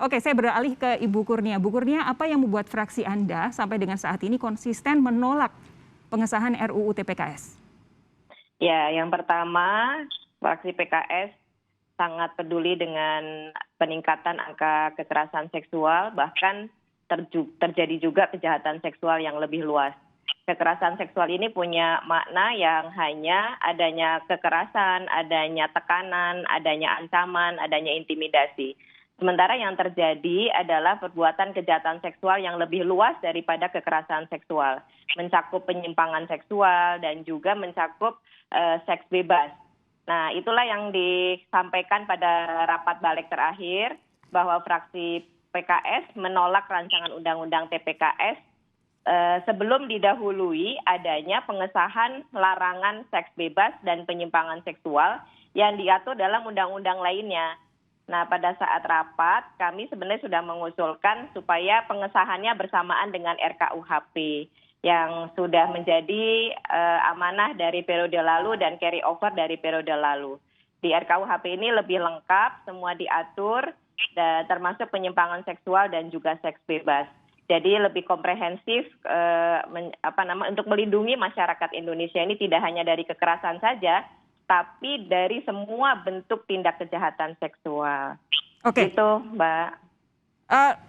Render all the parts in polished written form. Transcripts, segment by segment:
Oke, saya beralih ke Ibu Kurnia. Bu Kurnia, apa yang membuat fraksi Anda sampai dengan saat ini konsisten menolak pengesahan RUU TPKS? Ya, yang pertama, fraksi PKS sangat peduli dengan peningkatan angka kekerasan seksual, bahkan terjadi juga kejahatan seksual yang lebih luas. Kekerasan seksual ini punya makna yang hanya adanya kekerasan, adanya tekanan, adanya ancaman, adanya intimidasi. Sementara yang terjadi adalah perbuatan kejahatan seksual yang lebih luas daripada kekerasan seksual. Mencakup penyimpangan seksual dan juga mencakup seks bebas. Nah, itulah yang disampaikan pada rapat balik terakhir bahwa fraksi PKS menolak rancangan undang-undang TPKS sebelum didahului adanya pengesahan larangan seks bebas dan penyimpangan seksual yang diatur dalam undang-undang lainnya. Nah, pada saat rapat kami sebenarnya sudah mengusulkan supaya pengesahannya bersamaan dengan RKUHP yang sudah menjadi amanah dari periode lalu dan carry over dari periode lalu. Di RKUHP ini lebih lengkap, semua diatur, termasuk penyimpangan seksual dan juga seks bebas. Jadi lebih komprehensif untuk melindungi masyarakat Indonesia ini tidak hanya dari kekerasan saja, tapi dari semua bentuk tindak kejahatan seksual. Oke. Gitu, Mbak.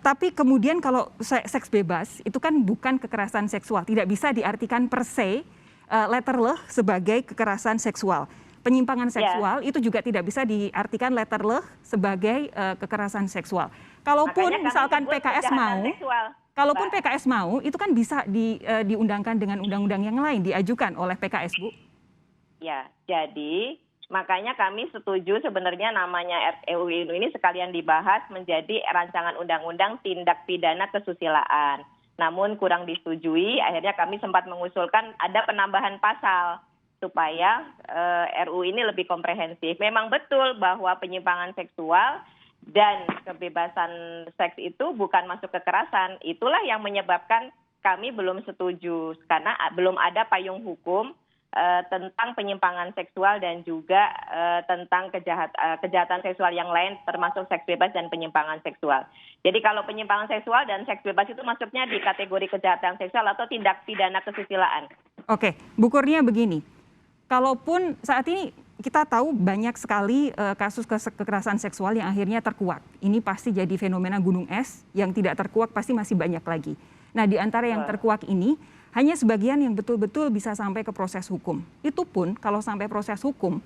Tapi kemudian kalau seks bebas itu kan bukan kekerasan seksual, tidak bisa diartikan per se letterleh sebagai kekerasan seksual. Penyimpangan seksual itu juga tidak bisa diartikan letterleh sebagai kekerasan seksual. Kalaupun misalkan PKS mau, kalaupun PKS mau, itu kan bisa diundangkan dengan undang-undang yang lain diajukan oleh PKS, Bu. Ya, jadi makanya kami setuju sebenarnya namanya RUU ini sekalian dibahas menjadi rancangan undang-undang tindak pidana kesusilaan. Namun kurang disetujui, akhirnya kami sempat mengusulkan ada penambahan pasal supaya RUU ini lebih komprehensif. Memang betul bahwa penyimpangan seksual dan kebebasan seks itu bukan masuk kekerasan. Itulah yang menyebabkan kami belum setuju karena belum ada payung hukum tentang penyimpangan seksual dan juga tentang kejahatan seksual yang lain termasuk seks bebas dan penyimpangan seksual. Jadi kalau penyimpangan seksual dan seks bebas itu masuknya di kategori kejahatan seksual atau tindak pidana kesusilaan. Oke, Bu Kurnia begini, kalaupun saat ini kita tahu banyak sekali kasus kekerasan seksual yang akhirnya terkuak. Ini pasti jadi fenomena gunung es, yang tidak terkuak pasti masih banyak lagi. Nah, di antara yang terkuak ini, hanya sebagian yang betul-betul bisa sampai ke proses hukum. Itu pun kalau sampai proses hukum,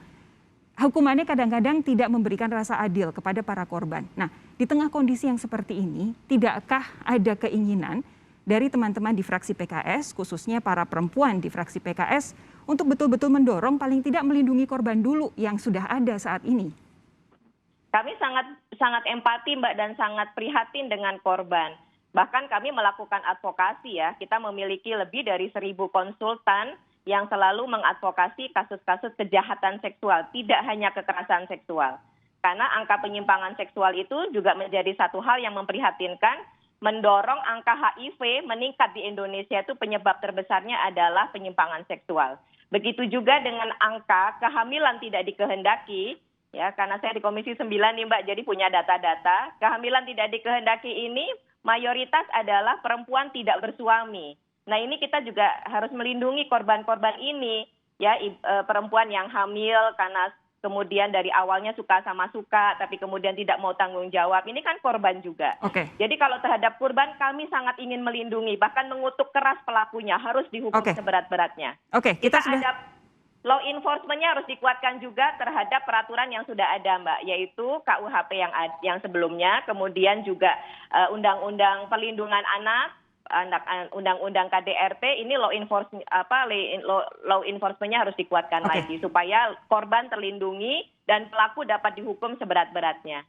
hukumannya kadang-kadang tidak memberikan rasa adil kepada para korban. Nah, di tengah kondisi yang seperti ini, tidakkah ada keinginan dari teman-teman di fraksi PKS, khususnya para perempuan di fraksi PKS, untuk betul-betul mendorong paling tidak melindungi korban dulu yang sudah ada saat ini? Kami sangat empati, Mbak, dan sangat prihatin dengan korban. Bahkan kami melakukan advokasi ya, kita memiliki lebih dari 1.000 konsultan yang selalu mengadvokasi kasus-kasus kejahatan seksual, tidak hanya kekerasan seksual. Karena angka penyimpangan seksual itu juga menjadi satu hal yang memprihatinkan, mendorong angka HIV meningkat di Indonesia itu penyebab terbesarnya adalah penyimpangan seksual. Begitu juga dengan angka kehamilan tidak dikehendaki, ya karena saya di Komisi 9 nih Mbak, jadi punya data-data, kehamilan tidak dikehendaki ini mayoritas adalah perempuan tidak bersuami. Nah ini kita juga harus melindungi korban-korban ini, ya perempuan yang hamil karena kemudian dari awalnya suka sama suka, tapi kemudian tidak mau tanggung jawab. Ini kan korban juga. Oke. Jadi kalau terhadap korban kami sangat ingin melindungi, bahkan mengutuk keras pelakunya, harus dihukum seberat-beratnya. Oke, kita sudah... Law enforcement-nya harus dikuatkan juga terhadap peraturan yang sudah ada, Mbak, yaitu KUHP yang sebelumnya, kemudian juga Undang-Undang Perlindungan Anak, Undang-Undang KDRT, ini law enforcement-nya harus dikuatkan lagi supaya korban terlindungi dan pelaku dapat dihukum seberat-beratnya.